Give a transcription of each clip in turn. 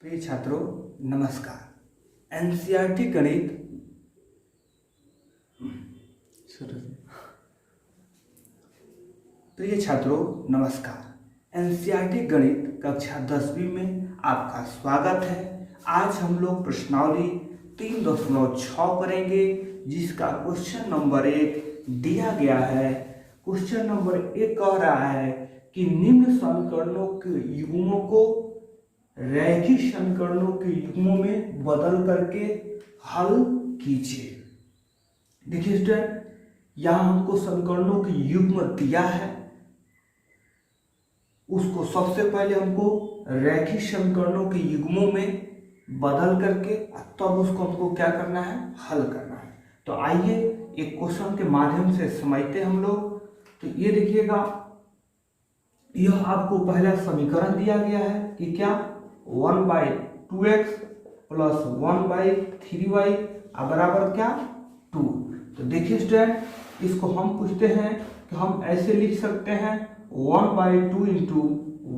प्रिय छात्रों नमस्कार। एनसीईआरटी गणित प्रिय छात्रों नमस्कार। एनसीईआरटी गणित कक्षा 10वीं में आपका स्वागत है। आज हम लोग प्रश्नावली 3.6 करेंगे, जिसका क्वेश्चन नंबर 1 दिया गया है। क्वेश्चन नंबर 1 कह रहा है कि निम्न समीकरणों के युग्मों को रैखिक समीकरणों के युग्मों में बदल करके हल कीजिए। देखिए स्टूडेंट, यहां हमको समीकरणों की युग्म दिया है, उसको सबसे पहले हमको रैखिक समीकरणों के युग्मों में बदल करके तब उसको हमको क्या करना है, हल करना है। तो आइए एक क्वेश्चन के माध्यम से समझते हैं हम लोग। तो ये देखिएगा, यह आपको पहला समीकरण दिया गया है कि क्या 1/2x प्लस 1/3y बराबर क्या 2। तो देखिए स्टूडेंट, इसको हम पूछते हैं कि हम ऐसे लिख सकते हैं 1/2 इंटू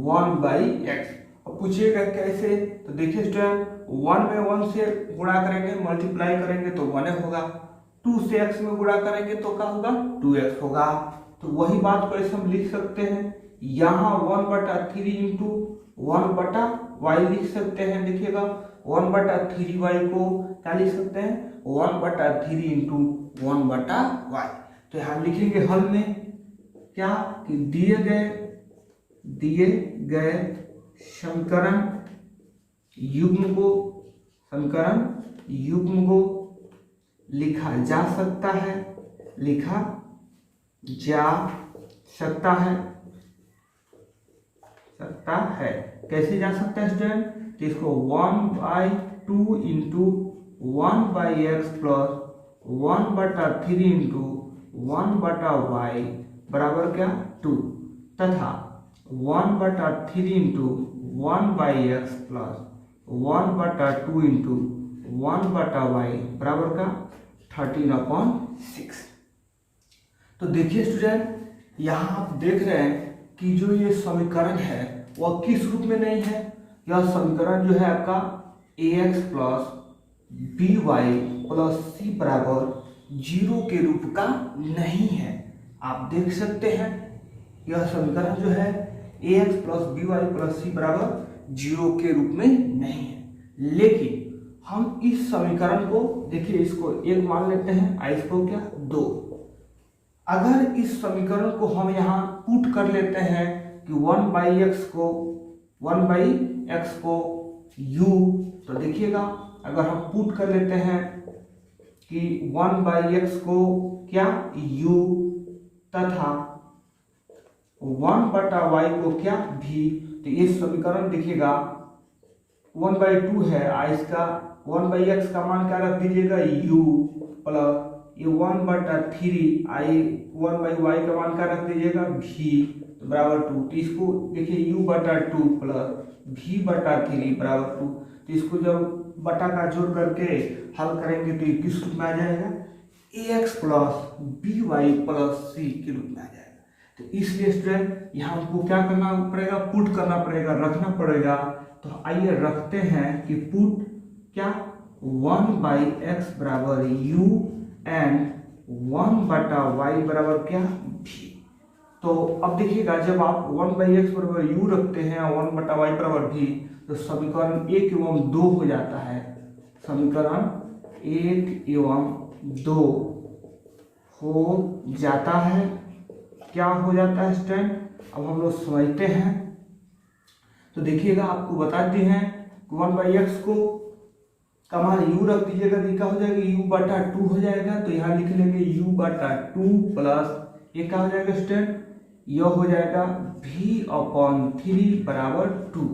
1/x। और पूछिएगा कैसे, तो देखिए स्टूडेंट, 1 में 1 से गुणा करेंगे, मल्टीप्लाई करेंगे तो 1 होगा, 2 से x में गुणा करेंगे तो क्या होगा 2x होगा। तो वही बात को ऐसे हम लिख सकते हैं, यहाँ 1/3 इंटू 1/y लिख सकते हैं। देखिएगा 1/3y को क्या लिख सकते हैं, 1/3 इंटू 1/y। तो यहाँ लिखेंगे हल में क्या कि दिए गए समीकरण युग्म को लिखा जा सकता है। कैसे जा सकता है स्टूडेंट, तो इसको 1/2 into 1/x plus 1/3 into 1/y बराबर क्या 2 तथा 1/3 into 1/x plus 1/2 into 1/y बराबर का 13/6। तो देखिए स्टूडेंट, यहाँ आप देख रहे हैं कि जो ये समीकरण है वह किस रूप में नहीं है। यह समीकरण जो है आपका ax plus by plus c बराबर 0 के रूप का नहीं है। आप देख सकते हैं यह समीकरण जो है ax plus by plus c बराबर 0 के रूप में नहीं है। लेकिन हम इस समीकरण को देखिए, इसको 1 मान लेते हैं, इसको क्या 2। अगर इस समीकरण को हम यहाँ पुट कर लेते हैं कि 1/x को u, तो देखिएगा अगर हम पुट कर लेते हैं कि 1/x को क्या u तथा 1/y को क्या v, तो ये समीकरण देखिएगा 1/2 है, इसका 1/x का मान क्या रख दीजिएगा u प्लस ये 1/3 1/y का मान क्या रख दीजिएगा v, तो बराबर 2। तो इसको देखिए u/2 प्लस v/3 बराबर 2। तो इसको जब बटा का जोड़ करके हल करेंगे तो ये किस रूप में आ जाएगा, ax plus by plus c के रूप में आ जाएगा। तो इसलिए स्टूडेंट यहाँ हमको क्या करना पड़ेगा, पुट करना पड़ेगा, रखना पड़ेगा। तो आइए रखते हैं कि पुट क्या 1/x बराबर u एंड 1/y बराबर क्या v। तो अब देखिएगा, जब आप 1/x बराबर u रखते हैं और 1/y बराबर v, तो समीकरण 1 एवं 2 हो जाता है। समीकरण 1 एवं 2 हो जाता है। क्या हो जाता है स्टूडेंट, अब हम लोग समझते हैं। तो देखिएगा, आपको बताते हैं 1/x को का मान u रख दीजिएगा, क्या हो जाएगा u/2 हो जाएगा। तो यहाँ लिख लेंगे u/2 प्लस ये क्या हो जाएगा स्टूडेंट, यह हो जाएगा v/3 बराबर 2।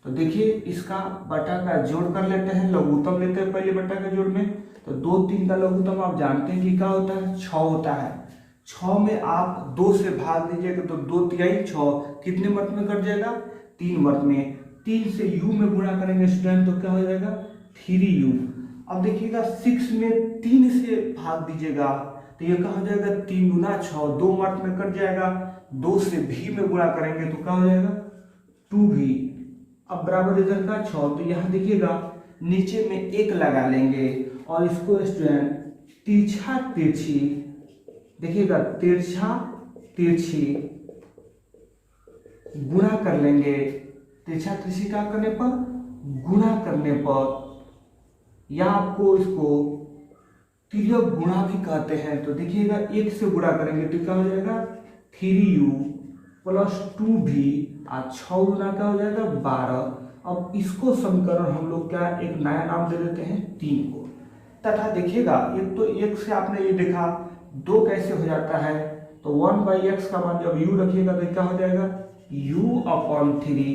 तो देखिए इसका बटा का जोड़ कर लेते हैं, लघुत्तम लेते हैं पहले बटा के जोड़ में। तो 2 3 का लघुत्तम आप जानते हैं कि क्या होता है, 6 होता है। 6 में आप 2 से भाग दीजिएगा तो 2 तिहाई 6 कितने मत में कट जाएगा, 3 मत में। 3 से u में गुणा करेंगे स्टूडेंट तो क्या हो जाएगा 3u। अब देखिएगा 6 में 3 से भाग दीजिएगा तो ये क्या हो जाएगा 3 गुना 6, 2 मत में कट जाएगा। 2 से v में गुणा करेंगे तो क्या हो जाएगा 2v। अब बराबर इधर का 6, तो यहाँ देखिएगा नीचे में 1 लगा लेंगे और इसको स्टूडेंट तिरछा तिरछी, देखिएगा तिरछा तिरछी गुणा कर लेंगे। तिरछा तिरछी का करने पर, गुणा करने पर, या आपको इसको तिर्यक गुणा भी कहते हैं। तो देखिएगा 1 से गुणा करेंगे तो क्या हो जाएगा 3u प्लस 2v और 6 गुना क्या हो जाएगा 12। अब इसको समीकरण हम लोग क्या एक नया नाम दे देते हैं 3 को। तथा देखिएगा एक तो 1 से आपने ये देखा 2 कैसे हो जाता है, तो 1/x का मान जब u रखिएगा तो क्या हो जाएगा u/3,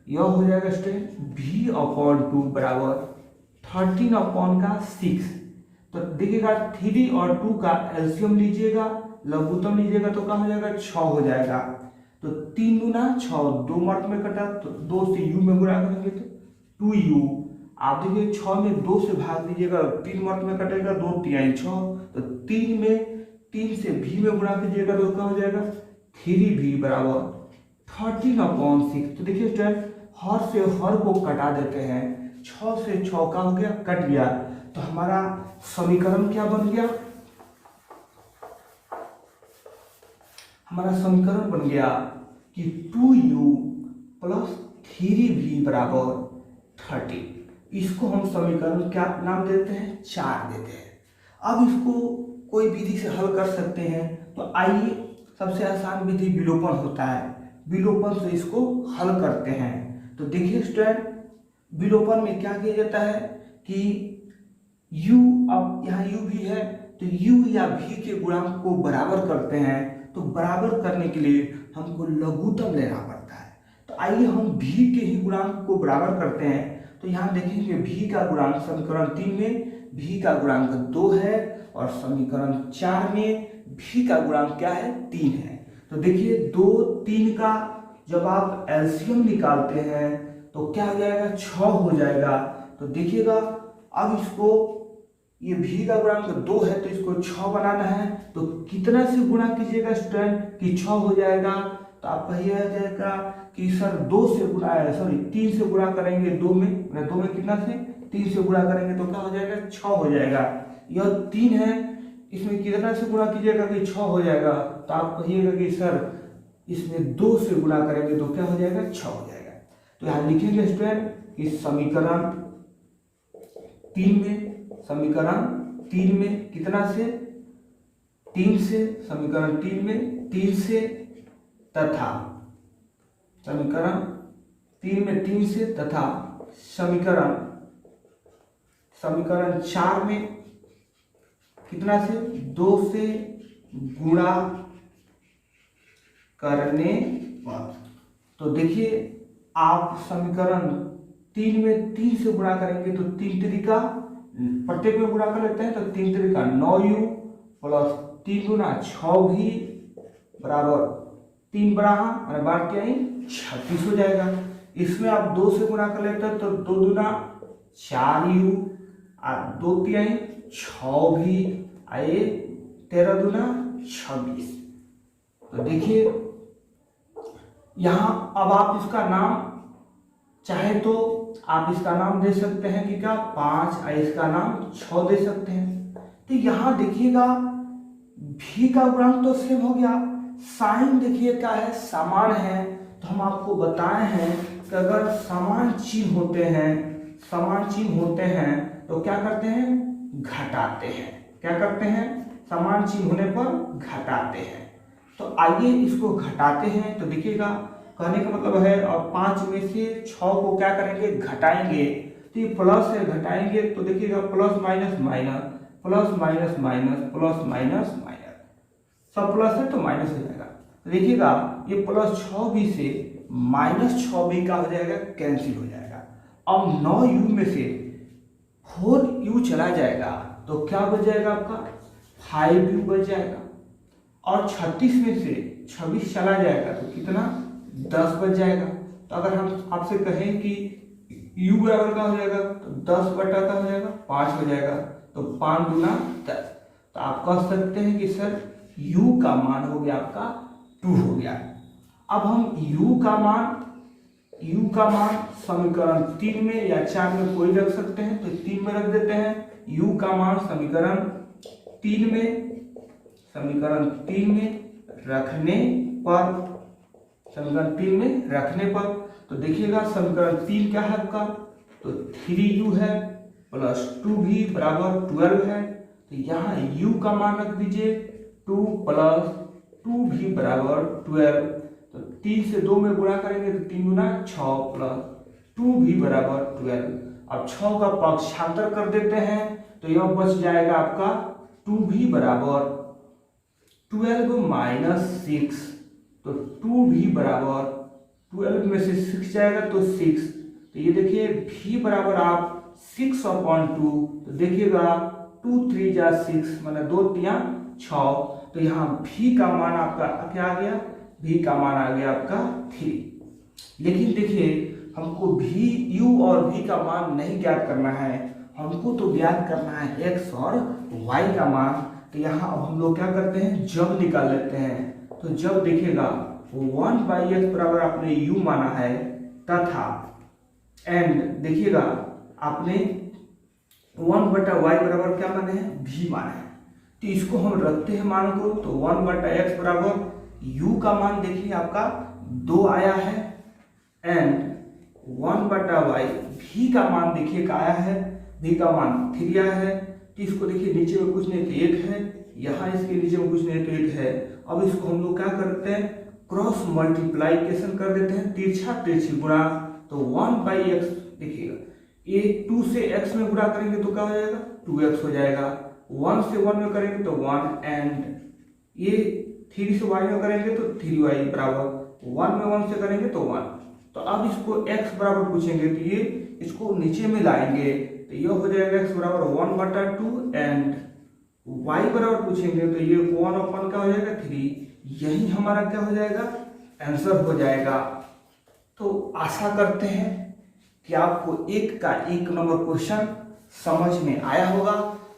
यह हो जाएगा स्टूडेंट v/2 बराबर 13/6। तो देखिएगा 3 और 2 का एलसीएम लीजिएगा, लघुत्तम लीजिएगा तो क्या हो जाएगा 6 हो जाएगा। तो 3 गुना 6, 2 मर्द में कटा तो 2 से u में गुणा करेंगे तो 2u। आप देखिए 6 में 2 से भाग दीजिएगा, 3 मर्द में कटेगा 2 3 6, तो 3 से v में गुणा कीजिएगा तो क्या हो जाएगा 3v बराबर 13/6। तो देखिए स्टूडेंट हर से हर को कटा देते हैं, 6 से 6 का हो गया कट गया, तो हमारा समीकरण क्या बन गया, हमारा समीकरण बन गया कि 2u प्लस 3v बराबर 30। इसको हम समीकरण क्या नाम देते हैं 4 देते हैं। अब इसको कोई विधि से हल कर सकते हैं, तो आइए सबसे आसान विधि विलोपन होता है, विलोपन से इसको हल करते हैं। तो देखिए स्टूडेंट विलोपन में क्या किया जाता है कि u, अब यहाँ u भी है तो u या v के गुणांक को बराबर करते हैं। तो बराबर करने के लिए हमको लघुत्तम लेना पड़ता है। तो आइए हम v के ही गुणांक को बराबर करते हैं। तो यहाँ देखेंगे v का गुणांक समीकरण 3 में v का गुणांक 2 है और समीकरण 4 में v का गुणांक क्या है 3 है। तो देखिए 2 3 का जब आप एलसीएम निकालते हैं तो क्या हो जाएगा 6 हो जाएगा। तो देखिएगा अब इसको ये v का गुणांक 2 है तो इसको 6 बनाना है, तो कितना से गुणा कीजिएगा स्टूडेंट कि 6 हो जाएगा। तो आपका ये आ जाएगा कि सर 2 से गुणा है, सॉरी 3 से गुणा करेंगे 2 में, 2 में कितना से 3 से गुणा करेंगे तो क्या हो जाएगा 6 हो जाएगा। यह 3 है, इसमें कितना से गुणा कीजिएगा कि 6 हो जाएगा। तो आप कहिएगा कि सर इसमें 2 से गुणा करेंगे तो क्या हो जाएगा 6 हो जाएगा। तो यहाँ लिखेंगे स्टूडेंट कि समीकरण 3 में, समीकरण 3 में कितना से 3 से, समीकरण 3 में 3 से, तथा समीकरण 3 में 3 से, तथा समीकरण 4 में कितना से 2 से गुणा करने पर। तो देखिए आप समीकरण 3 में 3 से गुणा करेंगे तो 3 तरीका प्रत्येक में गुणा कर लेते हैं, तो 3 तरीका 9u प्लस 3 गुना 6v बराबर 3 बड़ा और बार क्या है 36 हो जाएगा। इसमें आप 2 से गुणा कर लेते हैं तो 2 दूना 4u और 2 3 6v आए 13 दूना 26। तो देखिए यहाँ अब आप इसका नाम चाहे तो आप इसका नाम दे सकते हैं कि क्या 5 और इसका नाम 6 दे सकते हैं। तो यहाँ देखिएगा v का गुणांक तो सेम हो गया, साइन देखिए क्या है समान है। तो हम आपको बताए हैं कि अगर समान चिन्ह होते हैं, समान चिन्ह होते हैं तो क्या करते हैं घटाते हैं, क्या करते हैं समान चिन्ह होने पर घटाते हैं। तो आइए इसको घटाते हैं। तो देखिएगा कहने का मतलब है और 5 में से 6 को क्या करेंगे घटाएंगे, तो ये प्लस है घटाएंगे तो देखिएगा plus minus minus, plus minus minus, plus minus minus, सब प्लस है तो माइनस हो जाएगा। तो देखिएगा ये प्लस 6b से माइनस 6b का हो जाएगा कैंसिल हो जाएगा। अब 9u में से 4u चला जाएगा तो क्या बच जाएगा आपका 5u बच जाएगा। और 36 में से 26 चला जाएगा तो कितना 10 बच जाएगा। तो अगर हम आपसे कहें कि u बराबर का हो जाएगा तो 10 बटा का हो जाएगा 5 हो जाएगा, तो 5 दूना 10। तो आप कह सकते हैं कि सर u का मान हो गया आपका 2 हो गया। अब हम u का मान u का मान समीकरण 3 में या 4 में कोई रख सकते हैं, तो 3 में रख देते हैं। u का मान समीकरण 3 में रखने पर तो देखिएगा समीकरण 3 क्या है आपका, तो 3u है प्लस 2v बराबर 12 है। तो यहाँ u का मान रख दीजिए 2 प्लस 2v बराबर 12। तो 3 से 2 में गुणा करेंगे तो 3 गुना 6 प्लस 2v बराबर 12। अब 6 का पक्षांतर कर देते हैं तो यह बच जाएगा आपका 2v बराबर 12 माइनस 6। तो 2v बराबर 12 में से 6 जाएगा तो 6। तो ये देखिए v बराबर आप 6/2। तो देखिएगा 2 3 जा 6 माने 2 3 6। तो यहाँ v का मान आपका क्या आ गया, v का मान आ गया आपका 3। लेकिन देखिए हमको v u और v का मान नहीं ज्ञात करना है, हमको तो ज्ञात करना है x और y का मान। तो यहाँ अब हम लोग क्या करते हैं, जब निकाल लेते हैं। तो जब देखिएगा 1/x बराबर आपने u माना है तथा एंड देखिएगा आपने 1/y बराबर क्या माने हैं, v माना है। तो इसको हम रखते हैं मान को। तो 1/x बराबर u का मान देखिए आपका 2 आया है एंड 1/y v का मान देखिए क्या आया है, v का मान 3 आया है। तो इसको देखिए नीचे में कुछ नहीं तो 1 है, यहाँ इसके नीचे में कुछ नहीं तो 1 है। अब इसको हम लोग क्या करते हैं, क्रॉस मल्टीप्लाइकेशन कर देते हैं, तिरछा तिरछी गुणा। तो 1/x देखिएगा ये 2 से x में गुणा करेंगे तो क्या हो जाएगा, 2x हो जाएगा। 1 से 1 में करेंगे तो 1 एंड ये 3 से y में करेंगे तो 3y बराबर 1 में 1 से करेंगे तो 1। तो अब इसको x बराबर पूछेंगे तो ये इसको नीचे में लाएंगे तो ये हो जाएगा x बराबर 1/2 एंड y बराबर पूछेंगे तो ये 1/, क्या हो जाएगा 3। यही हमारा क्या हो जाएगा, आंसर हो जाएगा। तो आशा करते हैं कि आपको एक का 1 नंबर क्वेश्चन समझ में आया होगा।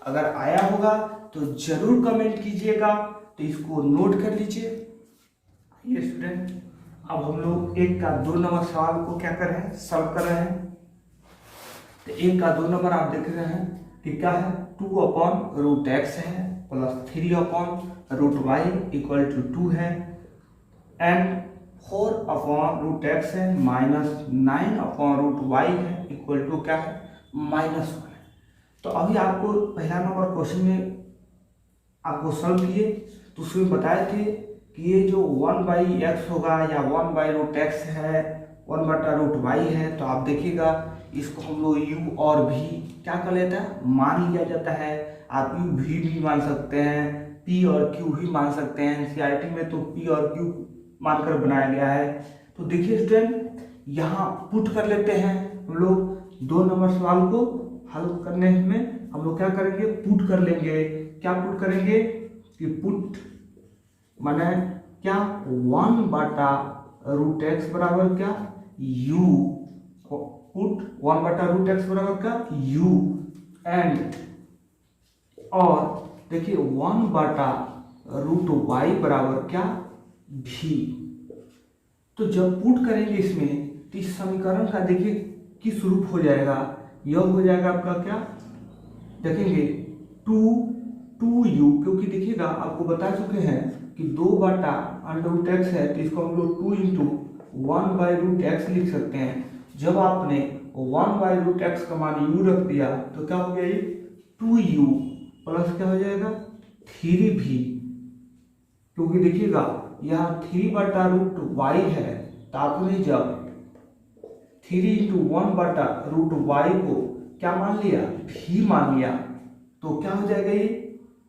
अगर आया होगा तो जरूर कमेंट कीजिएगा। तो इसको नोट कर लीजिए। ये स्टूडेंट अब हम लोग 1 का 2 नंबर सवाल को क्या कर रहे हैं, सॉल्व कर रहे हैं। तो 1 का 2 नंबर आप देख रहे हैं कि क्या है, 2/√x है प्लस 3/√y इक्वल टू 2 है एंड 4/√x है माइनस 9/√y है इक्वल टू क्या है, -1 है। तो अभी आपको पहला नंबर क्वेश्चन में आपको सॉल्व किए तो उसमें बताए थे कि ये जो 1/x होगा या 1/√x है 1/√y है। तो आप देखिएगा इसको हम लोग u और v क्या कर लेता है, मान लिया जाता है। आप u v भी मान सकते हैं, p और q भी मान सकते हैं। एनसीईआरटी में तो p और q मानकर बनाया गया है। तो देखिए स्टूडेंट यहाँ पुट कर लेते हैं हम लोग 2 नंबर सवाल को हल करने में हम लोग क्या करेंगे, पुट कर लेंगे। क्या पुट करेंगे कि पुट माने क्या 1/√x बराबर क्या u, पुट 1/√x बराबर क्या u एंड और देखिए 1/√y बराबर क्या v। तो जब पुट करेंगे इसमें तो इस समीकरण का देखिए किस रूप हो जाएगा, यह हो जाएगा आपका क्या देखेंगे 2u, क्योंकि देखिएगा आपको बता चुके हैं कि 2/√x है तो इसको हम लोग 2 × 1/√x लिख सकते हैं। जब आपने 1/√x का मान u रख दिया तो क्या हो गया, ये 2u प्लस क्या हो जाएगा 3v, क्योंकि देखिएगा यहाँ 3/√y है तो आपने जब 3 × 1/√y को क्या मान लिया, v मान लिया, तो क्या हो जाएगा ये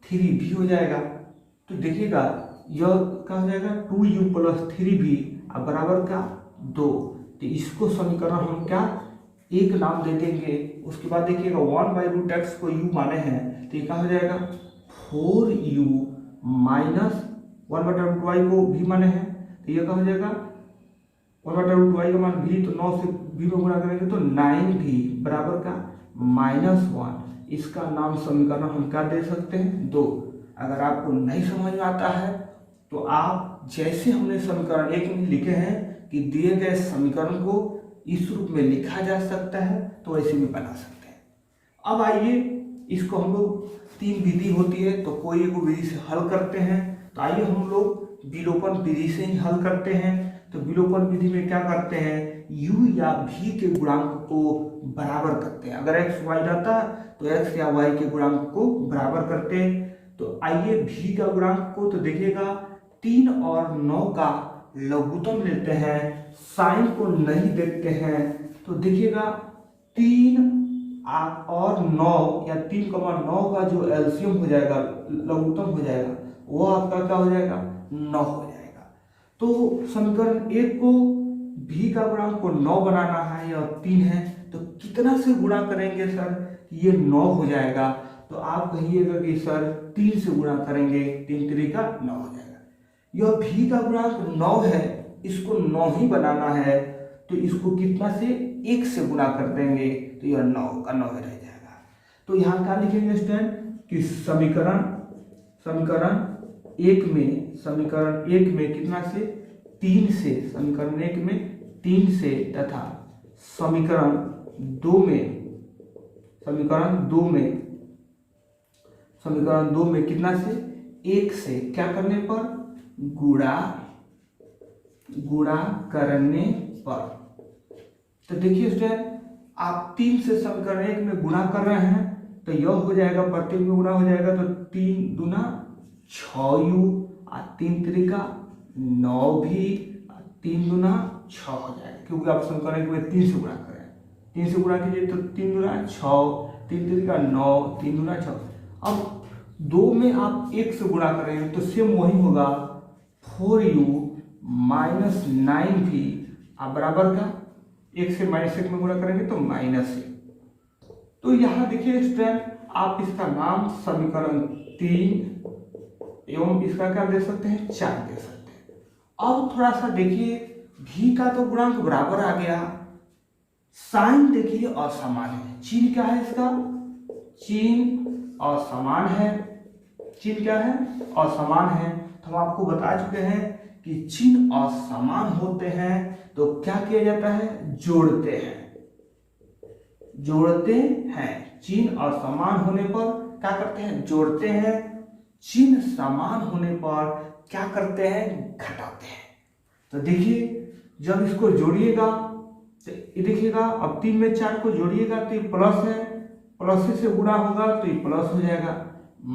3v हो जाएगा। तो देखिएगा यह क्या हो जाएगा 2u प्लस 3v बराबर क्या 2। तो इसको समीकरण हम क्या 1 नाम दे देंगे। उसके बाद देखिएगा 1/√x को u माने हैं तो ये क्या हो जाएगा 4u माइनस 1/√y को v माने हैं तो ये क्या हो जाएगा 1/√y का मान v, तो 9 से v में गुणा करेंगे तो 9v बराबर का -1। इसका नाम समीकरण हम क्या दे सकते हैं 2। अगर आपको नहीं समझ में आता है तो आप जैसे हमने समीकरण 1 में लिखे हैं कि दिए गए समीकरण को इस रूप में लिखा जा सकता है, तो ऐसे भी बना सकते हैं। अब आइए इसको हम लोग 3 विधि होती है, तो कोई एक विधि से हल करते हैं। तो आइए हम लोग विलोपन विधि से ही हल करते हैं। तो विलोपन विधि में क्या करते हैं, u या v के गुणांक को बराबर करते हैं। अगर x y रहता तो x या y के गुणांक को बराबर करते। तो आइए v का गुणांक को तो देखिएगा 3 और 9 का लघुत्तम लेते हैं, साइन को नहीं देखते हैं। तो देखिएगा 3 और 9 या 3,9 का जो एलसीएम हो जाएगा, लघुत्तम हो जाएगा, वो आपका क्या हो जाएगा, 9 हो जाएगा। तो समीकरण 1 को v का गुणांक को 9 बनाना है और 3 है, तो कितना से गुणा करेंगे सर, ये 9 हो जाएगा। तो आप कहिएगा कि सर 3 से गुणा करेंगे, 3 3 का 9 हो जाएगा। यह v का गुणांक 9 है, इसको 9 ही बनाना है, तो इसको कितना से 1 से गुणा कर देंगे, तो यह 9 का 9 रह जाएगा। तो यहाँ क्या लिखेंगे स्टूडेंट कि समीकरण 1 में कितना से 3 से, समीकरण 1 में 3 से तथा समीकरण 2 में कितना से 1 से क्या करने पर, गुणा करने पर। तो देखिए स्टूडेंट, आप 3 से समीकरण 1 में गुणा कर रहे हैं, तो यह हो जाएगा, प्रत्येक में गुणा हो जाएगा, तो 3 दूना 6u और 3 3 का 9 भी, 3 दूना 6 हो जाएगा, क्योंकि आप समीकरण 1 में 3 से गुणा कर रहे हैं। 3 से गुणा कीजिए तो 3 दूना 6, 3 3 का 9, 3 दूना 6। अब 2 में आप 1 से गुणा करेंगे तो सेम वही होगा, 4u माइनस 9v आप बराबर का 1 से -1 में गुणा करेंगे तो -1। तो यहाँ देखिए स्टूडेंट, आप इसका नाम समीकरण 3 एवं इसका क्या दे सकते हैं, 4 दे सकते हैं। अब थोड़ा सा देखिए, v का तो गुणांक बराबर आ गया, साइन देखिए असमान है, चिन्ह क्या है इसका, चिन्ह असमान है। चिन्ह क्या है, असमान है। तो हम आपको बता चुके हैं कि चिन्ह असमान होते हैं तो क्या किया जाता है, जोड़ते हैं। चिन्ह असमान होने पर क्या करते हैं, जोड़ते हैं। चिन्ह समान होने पर क्या करते हैं, घटाते हैं। तो देखिए, जब इसको जोड़िएगा तो ये देखिएगा, अब 3 में 4 को जोड़िएगा तो ये प्लस है, प्लस से गुणा होगा तो ये प्लस हो जाएगा।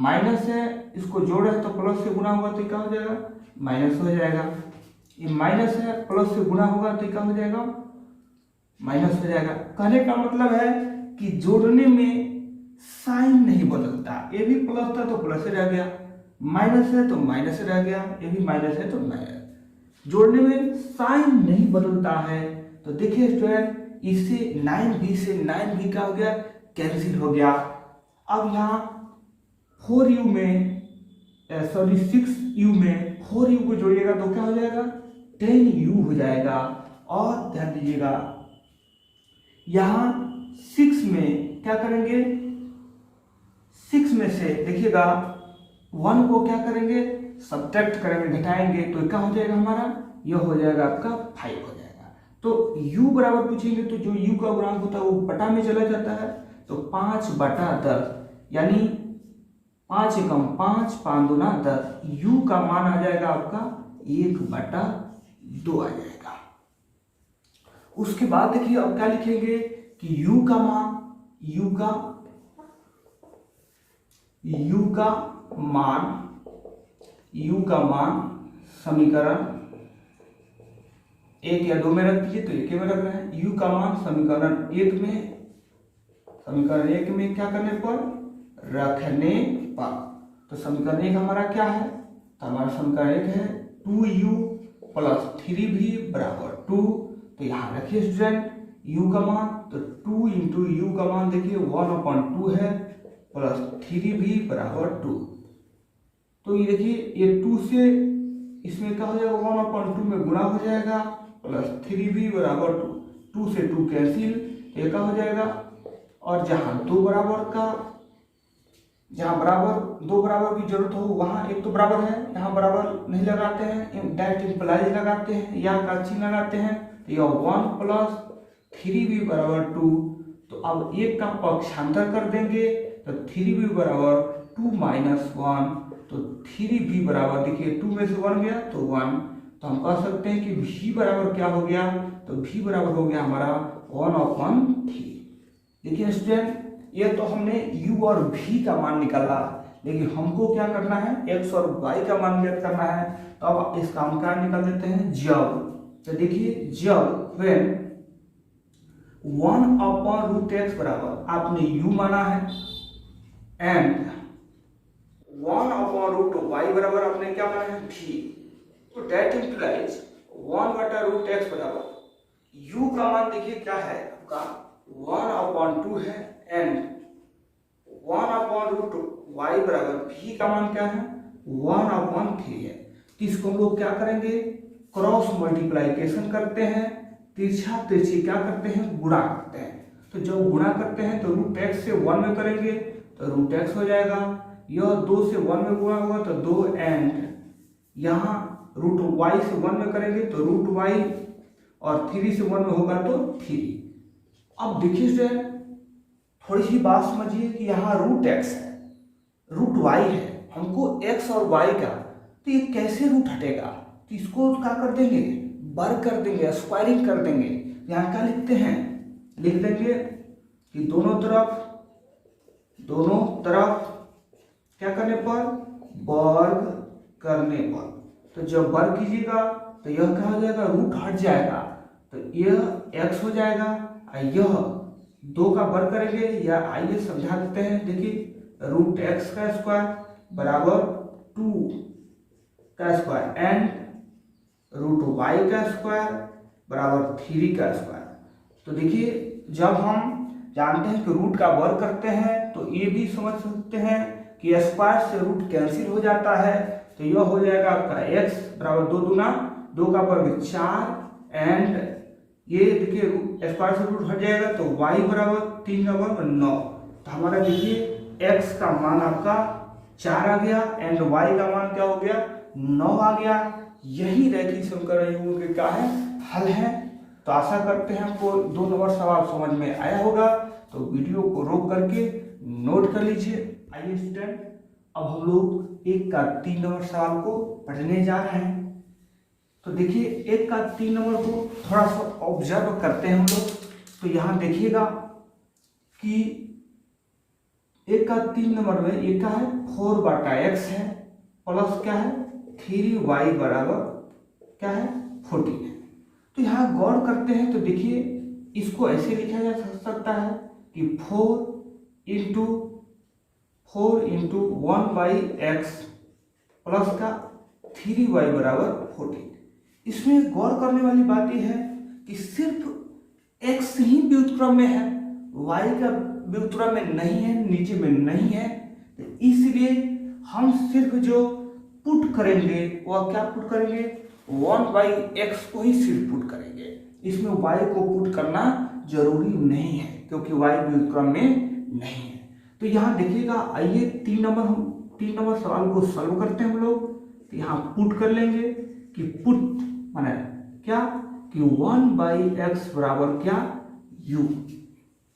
माइनस है, इसको जोड़ है तो प्लस से गुणा होगा तो क्या हो जाएगा, माइनस हो जाएगा। ये माइनस है, प्लस से गुणा होगा तो क्या हो जाएगा, माइनस हो जाएगा। कहने का मतलब है कि जोड़ने में साइन नहीं बदलता, ये भी प्लस था तो प्लस रह गया, माइनस है तो माइनस रह गया, ये भी माइनस है तो माइनस। जोड़ने में साइन नहीं बदलता है। तो देखिए स्टूडेंट, इससे 9v से 9v क्या हो गया, कैंसिल हो गया। अब यहाँ 4u में 6u में 4u को जोड़िएगा तो क्या हो जाएगा, 10u हो जाएगा। और ध्यान दीजिएगा, यहाँ 6 में क्या करेंगे, 6 में से देखिएगा 1 को क्या करेंगे, सब्ट्रैक्ट करेंगे, घटाएंगे, तो क्या हो जाएगा हमारा, यह हो जाएगा आपका 5 हो जाएगा। तो u बराबर पूछेंगे तो जो u का गुणांक होता है वो बटा में चला जाता है, तो 5/10 यानी 5 एकम 5, 5 दूना 10, u का मान आ जाएगा आपका 1/2 आ जाएगा। उसके बाद देखिए अब क्या लिखेंगे कि u का मान समीकरण 1 या 2 में रख दीजिए, तो 1 में रख रहे हैं। u का मान समीकरण 1 में क्या करने पर, रखने पर। तो समीकरण 1 हमारा क्या है, तो हमारा समीकरण 1 है 2u प्लस 3v बराबर 2। तो यहाँ रखिए स्टूडेंट u का मान, तो 2 इंटू u का मान देखिए 1/2 है, प्लस 3v बराबर 2। तो ये देखिए, ये 2 से इसमें क्या हो जाएगा, 1/2 में गुणा हो जाएगा, प्लस 3v बराबर 2 से 2 कैंसिल, ये क्या हो जाएगा। और जहाँ 2 बराबर की जरूरत हो वहाँ एक तो बराबर है, यहाँ बराबर नहीं लगाते हैं, डायरेक्ट इंप्लाइज लगाते हैं या का चिन्ह लगाते हैं। तो यह 1 प्लस 3b बराबर 2। तो अब एक का पक्षांतर कर देंगे तो 3b बराबर 2 माइनस 1। तो 3b बराबर देखिए 2 में से 1 गया तो 1। तो हम कह सकते हैं कि v बराबर क्या हो गया, तो v बराबर हो गया हमारा 1/3। देखिए स्टूडेंट, ये तो हमने u और v का मान निकाला, लेकिन हमको क्या करना है, x और y का मान ज्ञात करना है। तो अब इसका हम क्या निकाल देते हैं, जब। तो देखिए जब व्हेन 1/√x बराबर आपने u माना है एंड 1/√y बराबर आपने क्या माना है, v। तो डेट इम्प्लाइज 1/√x बराबर u का मान देखिए क्या है आपका 1/2 है एंड 1/√y बराबर v का मान क्या है 1/3 है। तो इसको हम लोग क्या करेंगे, क्रॉस मल्टीप्लाइकेशन करते हैं, तिरछा तिरछी क्या करते हैं, गुणा करते हैं। तो जब गुणा करते हैं तो √x से 1 में करेंगे तो √x हो जाएगा, यह 2 से 1 में गुणा होगा तो 2 एंड यहाँ √y से 1 में करेंगे तो √y और 3 से 1 में होगा तो 3। अब देखिए थोड़ी सी बात समझिए कि यहाँ √x है, √y है, हमको x और y का, तो ये कैसे रूट हटेगा, तो इसको क्या कर देंगे, वर्ग कर देंगे, स्क्वायरिंग कर देंगे। यहाँ क्या लिखते हैं, लिख देंगे कि दोनों तरफ क्या करने पर, वर्ग करने पर। तो जब वर्ग कीजिएगा तो यह क्या हो जाएगा, रूट हट जाएगा, तो यह x हो जाएगा और यह 2 का वर्ग करेंगे, या आइए समझा देते हैं। देखिए √x का स्क्वायर बराबर 2 का स्क्वायर एंड √y का स्क्वायर बराबर 3 का स्क्वायर। तो देखिए जब हम जानते हैं कि रूट का वर्ग करते हैं तो ये भी समझ सकते हैं कि स्क्वायर से रूट कैंसिल हो जाता है। तो यह हो जाएगा आपका x बराबर 2 दूना 2 का वर्ग 4 एंड ये देखिए स्क्वायर से रूट हट जाएगा तो y बराबर 3 का वर्ग 9। तो हमारा देखिए x का मान आपका 4 आ गया एंड y का मान क्या हो गया, 9 आ गया। यही रैखिक समीकरण युग्म के क्या है, हल है। तो आशा करते हैं आपको 2 नंबर सवाल समझ में आया होगा। तो वीडियो को रोक करके नोट कर लीजिए। आइए स्टूडेंट, अब हम लोग 1 का 3 नंबर सवाल को पढ़ने जा रहे हैं। तो देखिए 1 का 3 नंबर को थोड़ा सा ऑब्जर्व करते हैं हम लोग। तो यहाँ देखिएगा कि 1 का 3 नंबर में ये क्या है, 4/x है प्लस क्या है 3y बराबर क्या है 14 है। तो यहाँ गौर करते हैं तो देखिए इसको ऐसे लिखा जा सकता है कि 4 इंटू 1/x प्लस का 3y बराबर 14। इसमें गौर करने वाली बात यह है कि सिर्फ x ही व्युत्क्रम में है, y का व्युत्क्रम में नहीं है, नीचे में नहीं है। तो इसलिए हम सिर्फ जो पुट करेंगे वह क्या पुट करेंगे, 1/x को ही सिर्फ पुट करेंगे। इसमें y को पुट करना जरूरी नहीं है क्योंकि y व्युत्क्रम में नहीं है। तो यहाँ देखिएगा, आइए 3 नंबर सवाल को सॉल्व करते हैं हम लोग। तो यहाँ पुट कर लेंगे कि पुट माने क्या कि 1/x बराबर क्या u,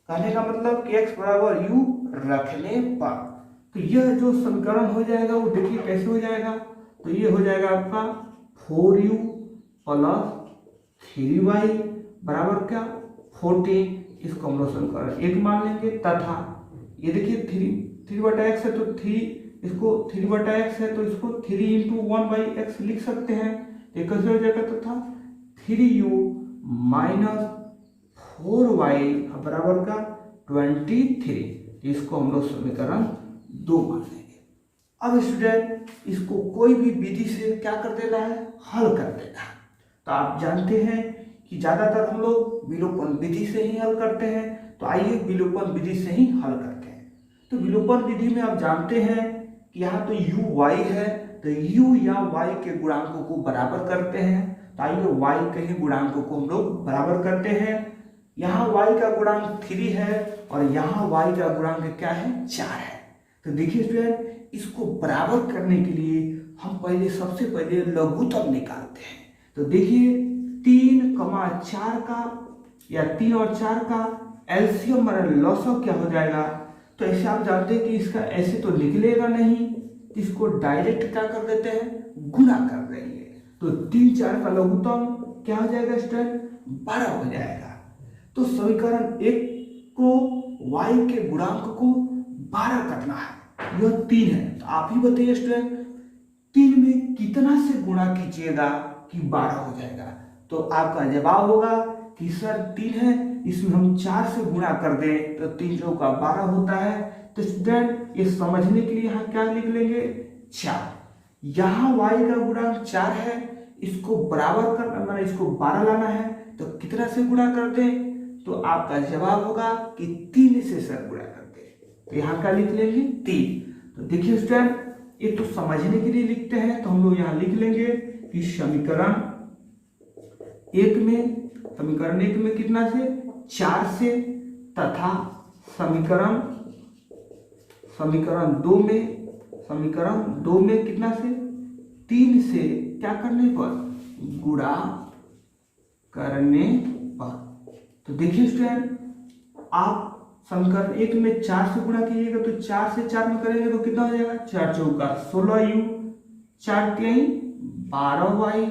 कहने का मतलब कि x बराबर u रखने पर। तो यह जो समीकरण हो जाएगा वो देखिए कैसे हो जाएगा। तो ये हो जाएगा आपका 4u प्लस 3y बराबर क्या 14। इसको हम लोग समीकरण 1 मान लेंगे तथा ये देखिए 3/x है तो 3, इसको 3/x है तो इसको 3 इंटू 1/x लिख सकते हैं। तो कैसे हो जाएगा, तथा 3u माइनस 4y बराबर का 23। इसको हम लोग समीकरण 2 मान लेंगे। अब स्टूडेंट इसको कोई भी विधि से क्या कर देना है, हल कर देना है। तो आप जानते हैं कि ज्यादातर हम लोग विलोपन विधि से ही हल करते हैं। तो आइए विलोपन विधि से ही हल करते हैं। तो विलोपन विधि में आप जानते हैं कि यहाँ तो u y है, तो u या y के गुणांकों को बराबर करते हैं। तो आइए y के ही गुणांकों को हम लोग बराबर करते हैं। यहाँ y का गुणांक 3 है और यहाँ y का गुणांक क्या है 4 है। तो देखिए स्टूडेंट, इसको बराबर करने के लिए हम सबसे पहले लघुत्तम निकालते हैं। तो देखिए 3, 4 का या 3 और 4 का एलसीएम माना लॉसअप क्या हो जाएगा। तो ऐसे आप जानते हैं कि इसका ऐसे तो निकलेगा नहीं, इसको डायरेक्ट क्या कर देते हैं, गुणा कर देंगे। तो 3 4 का लघुत्तम क्या हो जाएगा स्टूडेंट, 12 हो जाएगा। तो समीकरण 1 को y के गुणांक को 12 करना है, यह 3 है। तो आप ही बताइए स्टूडेंट 3 में कितना से गुणा कीजिएगा कि 12 हो जाएगा। तो आपका जवाब होगा कि सर 3 है, इसमें हम 4 से गुणा कर दें तो 3 चौका 12 होता है। तो स्टूडेंट ये समझने के लिए यहाँ क्या लिख लेंगे, 4। यहाँ y का गुणांक 4 है, इसको बराबर करना माना इसको 12 लाना है, तो कितना से गुणा कर दें। तो आपका जवाब होगा कि 3 से सर गुणा कर दें। तो यहाँ क्या लिख लेंगे, 3। तो देखिए स्टूडेंट ये तो समझने के लिए लिखते हैं, तो हम लोग यहाँ लिख लेंगे कि समीकरण 1 में कितना से, 4 से, तथा समीकरण 2 में कितना से, 3 से क्या करने पर, गुणा करने पर। तो देखिए स्टूडेंट आप समीकरण 1 में 4 से गुणा कीजिएगा, तो 4 से 4 में करेंगे तो कितना हो जाएगा, 4 चौका 16u, 4 3 12y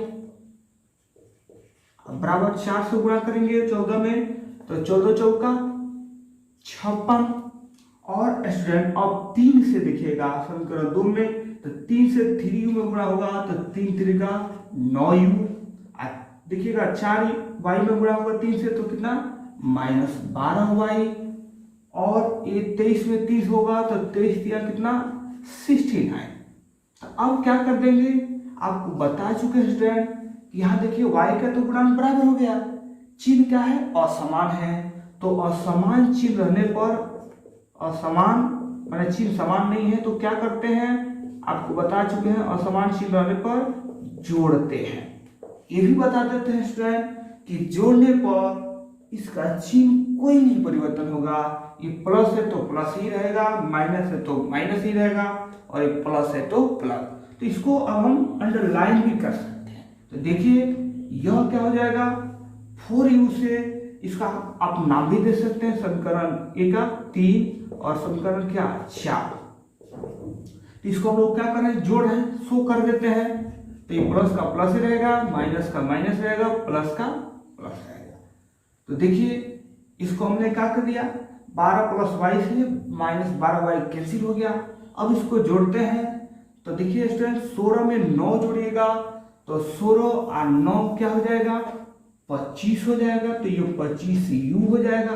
बराबर 4 से गुणा करेंगे 14 में, तो 14 चौका 56। और स्टूडेंट अब 3 से देखिएगा समीकरण 2 में, तो 3 से 3u में गुणा होगा, तो 3 3 का 9u। देखिएगा 4y में गुणा होगा 3 से, तो कितना -12y। और ये 23 में 30 होगा, तो 23 दिया कितना 69। तो अब क्या कर देंगे, आपको बता चुके हैं स्टूडेंट कि यहाँ देखिए y का तो गुणांक बराबर हो गया, चिन्ह क्या है, असमान है। तो असमान चिन्ह रहने पर, असमान माने चिन्ह समान नहीं है, तो क्या करते हैं, आपको बता चुके हैं असमान चिन्ह रहने पर जोड़ते हैं। ये भी बता देते हैं स्टूडेंट कि जोड़ने पर इसका चिन्ह कोई नहीं परिवर्तन होगा, ये प्लस है तो प्लस ही रहेगा, माइनस है तो माइनस ही रहेगा, और ये प्लस है तो प्लस। तो इसको अब हम अंडरलाइन भी कर सकते हैं। तो देखिए यह क्या हो जाएगा, 4u से इसका आप नाम भी दे सकते हैं, समीकरण 1 3 और समीकरण क्या 4। तो इसको हम लोग क्या कर रहे हैं, जोड़ है सो कर देते हैं। तो ये प्लस का प्लस ही रहेगा, माइनस का माइनस रहेगा, प्लस का प्लस रहेगा। तो देखिए इसको हमने क्या कर दिया, 12 + y से -12y कैंसिल हो गया। अब इसको जोड़ते हैं, तो देखिए स्टूडेंट 16 में 9 जोड़िएगा, तो 16 और 9 क्या हो जाएगा, 25 हो जाएगा। तो ये 25u हो जाएगा।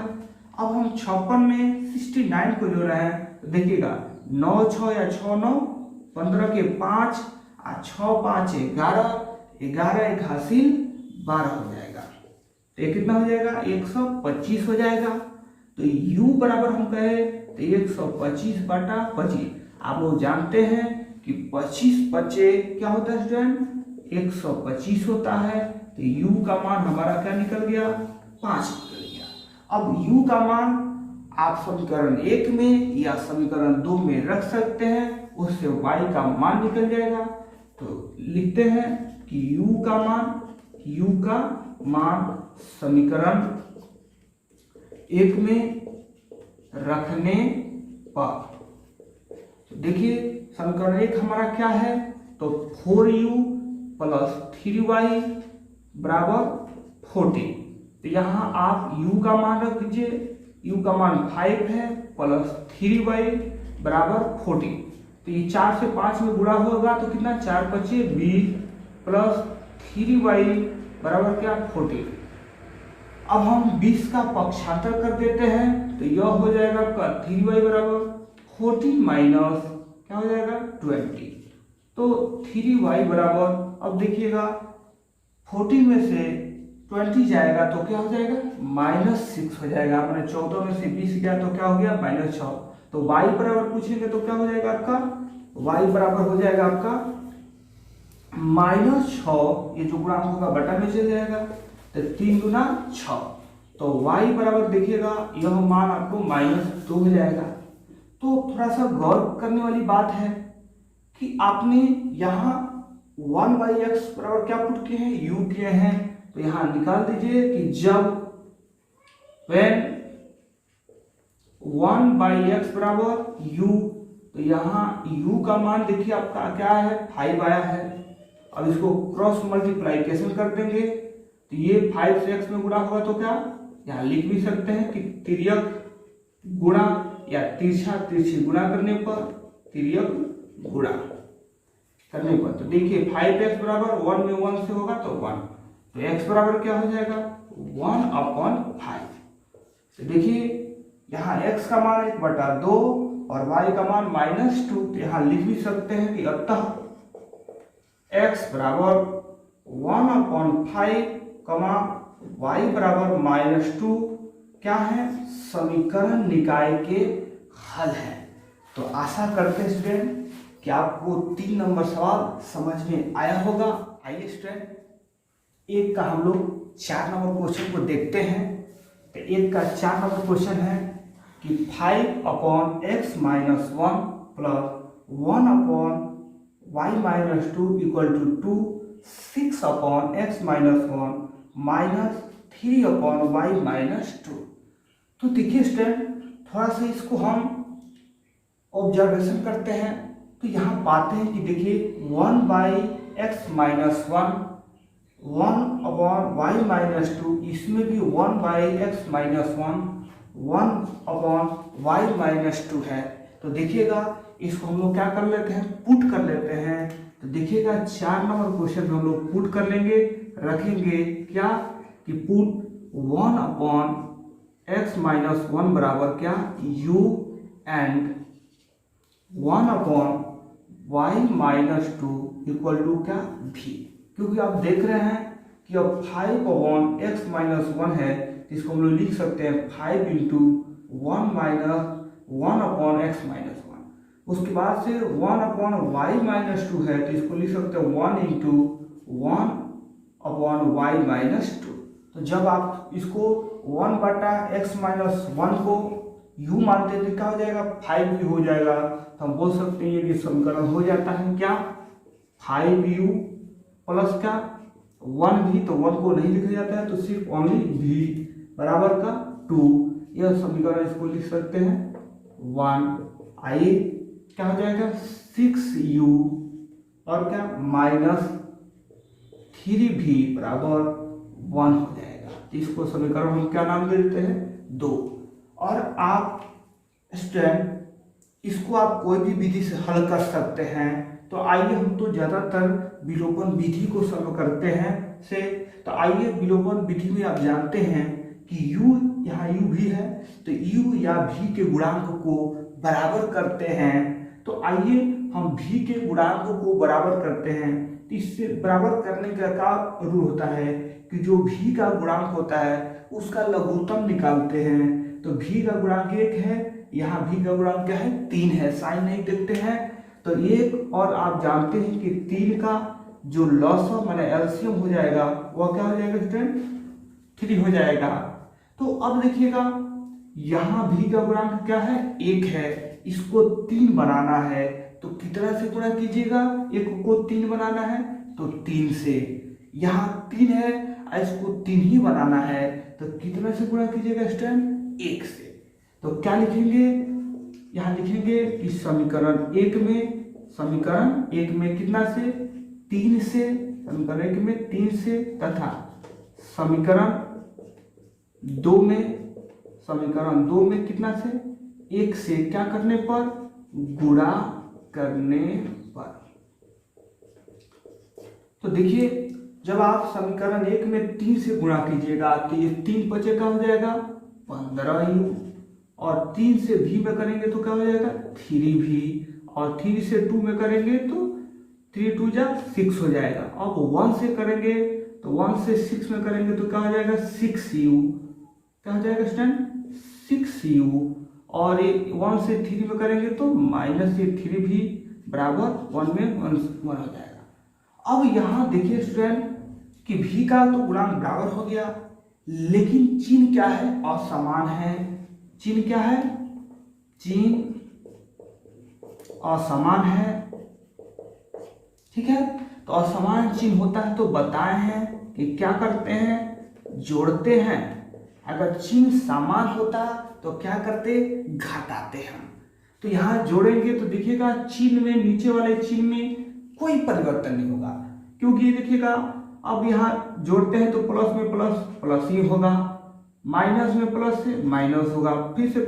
अब हम 56 में 69 को जोड़ रहे हैं, तो देखिएगा 9 6 या 6 9 15 के 5 और 6 5 11 11 एक हासिल 12 हो जाएगा। तो ये कितना हो जाएगा, 125 हो जाएगा। तो u बराबर हम कहे तो 125/25। आप लोग जानते हैं कि 25 बचे क्या होता है स्टूडेंट, 125 होता है। तो u का मान हमारा क्या निकल गया, 5 निकल गया। अब u का मान आप समीकरण 1 में या समीकरण 2 में रख सकते हैं, उससे y का मान निकल जाएगा। तो लिखते हैं कि u का मान समीकरण 1 में रखने पर, तो देखिए समीकरण 1 हमारा क्या है, तो 4u + 3y = 40। तो यहाँ आप u का मान रख दीजिए, u का मान 5 है + 3y = 40। तो ये 4 से 5 में गुणा होगा, तो कितना 4 × 5 = 20 + 3y = क्या 40। अब हम 20 का पक्षांतर कर देते हैं, तो यह हो जाएगा आपका 3y = 40 माइनस क्या हो जाएगा 20। तो 3y बराबर, अब देखिएगा 40 में से 20 जाएगा तो क्या हो जाएगा -6 हो जाएगा। मैंने 14 में से 20 गया तो क्या हो गया -6। तो y बराबर पूछेंगे तो क्या हो जाएगा आपका, y बराबर हो जाएगा आपका -6, ये जो गुणांक होगा बटा में चल जाएगा, तो 3 × 6। तो y बराबर देखिएगा यह मान आपको -2 हो जाएगा। तो थोड़ा सा गौर करने वाली बात है कि आपने यहाँ 1/x बराबर क्या पुट किए हैं, u किए हैं। तो यहाँ निकाल दीजिए कि जब व्हेन 1/x बराबर u, तो यहाँ u का मान देखिए आपका क्या है 5 आया है। अब इसको क्रॉस मल्टीप्लाइकेशन कर देंगे तो ये 5 से x में गुणा होगा तो क्या यहाँ लिख भी सकते हैं कि तिर्यक गुणा या तिरछा तिरछी गुणा करने पर तिर्यक गुणा करने पर, तो देखिए 5x बराबर 1 में 1 से होगा तो 1, तो x बराबर क्या हो जाएगा 1/5। तो देखिए यहाँ x का मान 1/2 और y का मान -2, तो यहाँ लिख भी सकते हैं कि अतः x बराबर 1/5 y बराबर -2 क्या है समीकरण निकाय के हल है। तो आशा करते हैं स्टूडेंट कि आपको 3 नंबर सवाल समझ में आया होगा। आइए स्टूडेंट एक का हम लोग 4 नंबर क्वेश्चन को देखते हैं। तो एक का 4 नंबर क्वेश्चन है कि 5/x - 1 + 1/y - 2 = 2, 6/x - 1 - 3/y - 2। तो देखिए स्टूडेंट थोड़ा सा इसको हम ऑब्जर्वेशन करते हैं तो यहाँ पाते हैं कि देखिए 1/x - 1 1/y - 2, इसमें भी 1/x - 1 1/y - 2 है। तो देखिएगा इसको हम लोग क्या कर लेते हैं पुट कर लेते हैं। तो देखिएगा 4 नंबर क्वेश्चन में हम लोग पुट कर लेंगे, रखेंगे क्या कि पुट 1/x - 1 बराबर क्या u एंड 1/y - 2 = क्या v, क्योंकि आप देख रहे हैं कि अब 5/x - 1 है तो इसको हम लोग लिख सकते हैं 5 × 1 - 1/x - 1। उसके बाद से 1/y - 2 है तो इसको लिख सकते हैं 1 × 1/y - 2। तो जब आप इसको 1/x - 1 को u मानते हैं तो क्या हो जाएगा 5 भी हो जाएगा। तो हम बोल सकते हैं ये समीकरण हो जाता है क्या 5u प्लस क्या 1 भी, तो 1 को नहीं लिखा जाता है तो सिर्फ ओनली v बराबर का 2। यह समीकरण इसको लिख सकते हैं 1। आइए क्या हो जाएगा 6u और क्या -3v बराबर 1 हो जाएगा। इसको समीकरण हम क्या नाम दे देते हैं 2। और आप स्टूडेंट इसको आप कोई भी विधि से हल कर सकते हैं। तो आइए हम तो ज़्यादातर विलोपन विधि को सॉल्व करते हैं से। तो आइए विलोपन विधि में आप जानते हैं कि u यहाँ u भी है तो u या v के गुणांक को बराबर करते हैं। तो आइए हम v के गुणांक को बराबर करते हैं। तो इससे बराबर करने का क्या रूल होता है कि जो v का गुणांक होता है उसका लघुत्तम निकालते हैं। तो v का गुणांक 1 है, यहाँ v का गुणांक क्या है 3 है, साइन नहीं देखते हैं तो 1। और आप जानते हैं कि 3 का जो लॉसम माने एलसीएम हो जाएगा वह क्या हो जाएगा स्टूडेंट 3 हो जाएगा। तो अब देखिएगा यहाँ v का गुणांक क्या है 1 है, इसको 3 बनाना है तो कितना से गुणा कीजिएगा 1 को 3 बनाना है तो 3 से। यहाँ 3 है इसको 3 ही बनाना है तो कितना से गुणा कीजिएगा स्टूडेंट 1 से। तो क्या लिखेंगे यहाँ लिखेंगे कि समीकरण 1 में कितना से 3 से, समीकरण 1 में 3 से तथा समीकरण 2 में कितना से 1 से क्या करने पर गुणा करने पर। तो देखिए जब आप समीकरण 1 में 3 से गुणा कीजिएगा तो ये 3 बचे का हो जाएगा 15u और 3 से v में करेंगे तो क्या हो जाएगा 3v और 3 से 2 में करेंगे तो 3 2 जा 6 हो जाएगा। अब 1 से करेंगे तो 1 से 6 में करेंगे तो क्या हो जाएगा 6u, क्या हो जाएगा स्टूडेंट 6u और 1 से 3 में करेंगे तो -3v बराबर 1 में 1 हो जाएगा। अब यहाँ देखिए स्टूडेंट कि v का तो गुणांक बराबर हो गया लेकिन चिन्ह क्या है असमान है। चिन्ह क्या है चिन्ह असमान है, ठीक है। तो असमान चिन्ह होता है तो बताए हैं कि क्या करते हैं जोड़ते हैं, अगर चिन्ह समान होता तो क्या करते, घटाते हम। तो यहाँ जोड़ेंगे तो देखिएगा चिन्ह में, नीचे वाले चिन्ह में कोई परिवर्तन नहीं होगा, क्योंकि ये देखिएगा अब यहाँ जोड़ते हैं तो प्लस में प्लस प्लस ही होगा, माइनस में प्लस से माइनस होगा, फिर से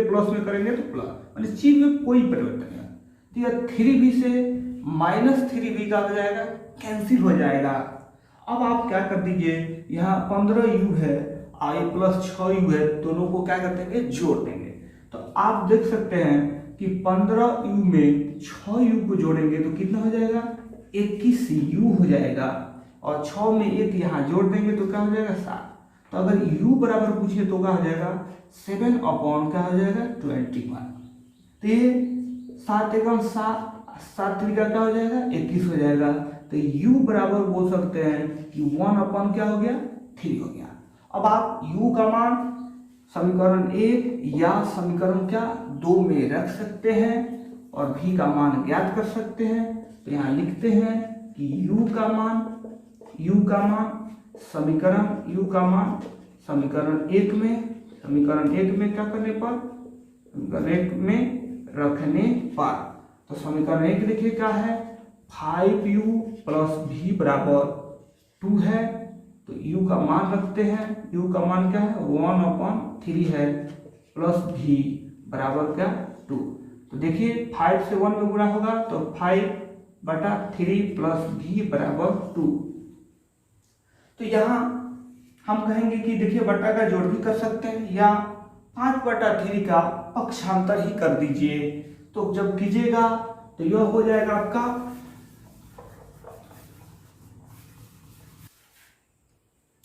प्लस में करेंगे तो प्लस, मतलब चिन्ह में कोई परिवर्तन नहीं है। तो यह 3b से -3b का हो जाएगा, कैंसिल हो जाएगा। अब आप क्या कर दीजिए, यहाँ 15u है और ये प्लस 6u है, दोनों को क्या कर देंगे, जोड़ देंगे। तो आप देख सकते हैं कि 15u में 6u को जोड़ेंगे तो कितना हो जाएगा, 21u हो जाएगा, और 6 में 1 यहाँ जोड़ देंगे तो क्या हो जाएगा, 7। तो अगर u बराबर पूछे तो क्या हो जाएगा, 7 अपॉन क्या हो जाएगा, 21। तो ये 7 एकम 7 त्रिका क्या हो जाएगा, 21 हो जाएगा। तो u बराबर बोल सकते हैं कि 1 अपॉन क्या हो गया, 3 हो गया। अब आप u का मान समीकरण 1 या समीकरण क्या 2 में रख सकते हैं और v का मान ज्ञात कर सकते हैं। तो यहाँ लिखते हैं कि u का मान समीकरण 1 में क्या करने पर, समीकरण 1 में रखने पर, तो समीकरण 1 देखिए क्या है, 5u प्लस v बराबर 2 है। तो u का मान रखते हैं, u का मान क्या है, 1/3 है, प्लस v बराबर क्या, 2। तो देखिए 5 से 1 में गुणा होगा तो 5/3 प्लस v बराबर 2। तो यहाँ हम कहेंगे कि देखिए बट्टा का जोड़ भी कर सकते हैं या 5/3 का पक्षांतर ही कर दीजिए। तो जब कीजिएगा तो यह हो जाएगा आपका,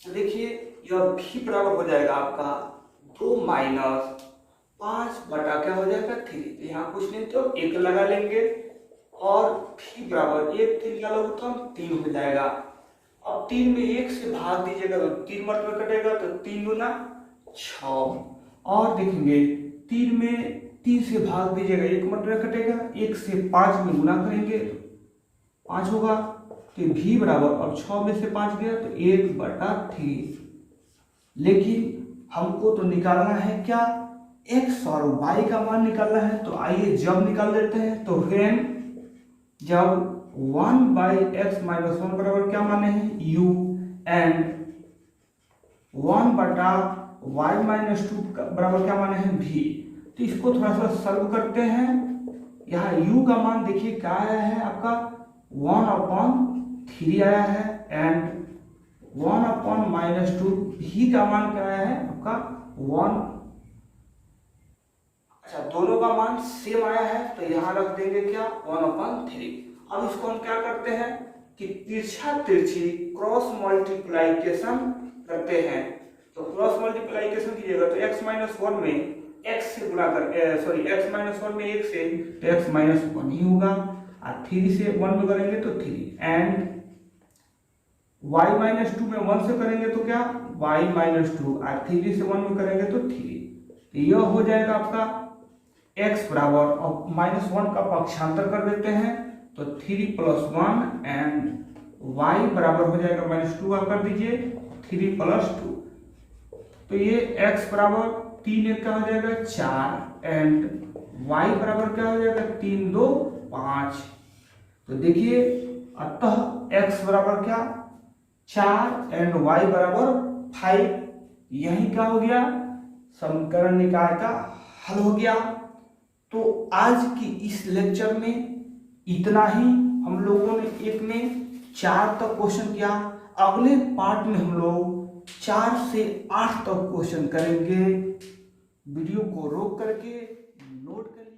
देखिए यह v बराबर हो जाएगा आपका 2 माइनस 5 बटा क्या हो जाएगा 3। तो यहाँ कुछ नहीं तो 1 लगा लेंगे और v बराबर 1 3 का लघुत्तम 3 हो जाएगा। अब 3 में 1 से भाग दीजिएगा तो 3 मतलब कटेगा, तो 3 गुना 6। और देखेंगे 3 में 3 से भाग दीजिएगा, 1 मतलब कटेगा, 1 से 5 में गुना करेंगे 5 होगा। तो v बराबर, अब 6 में से 5 गया तो 1/3। लेकिन हमको तो निकालना है क्या, x और y का मान निकालना है। तो आइए जब निकाल देते हैं, तो जब 1/x - 1 बराबर क्या माने हैं, u, एंड 1/y - 2 बराबर क्या माने हैं, v। तो इसको थोड़ा सा सॉल्व करते हैं। यहाँ u का मान देखिए क्या आया है आपका, 1/3 आया है, एंड 1/-2 v का मान क्या आया है आपका 1। अच्छा, दोनों का मान सेम आया है तो यहाँ रख देंगे क्या, 1/3। अब इसको हम क्या करते हैं कि तिरछी क्रॉस मल्टीप्लाइकेशन करते हैं। तो क्रॉस मल्टीप्लाइकेशन कीजिएगा तो x - 1 में x से गुणा कर, x - 1 में 1 से, तो x - 1 ही होगा, और 3 से 1 में करेंगे तो 3, एंड y - 2 में 1 से करेंगे तो क्या, y - 2, और 3 से 1 में करेंगे तो 3। तो यह हो जाएगा आपका x बराबर, और -1 का पक्षांतर कर देते हैं तो 3 + 1, एंड y बराबर हो जाएगा -2 का कर दीजिए 3 + 2। तो ये x बराबर 3 1 का हो जाएगा 4, एंड y बराबर क्या हो जाएगा 3 2 5। तो देखिए अतः x बराबर क्या 4 एंड y बराबर 5। यही क्या हो गया, समीकरण निकाय का हल हो गया। तो आज की इस लेक्चर में इतना ही। हम लोगों ने 1 में 4 तक क्वेश्चन किया। अगले पार्ट में हम लोग 4 से 8 तक क्वेश्चन करेंगे। वीडियो को रोक करके नोट करिए।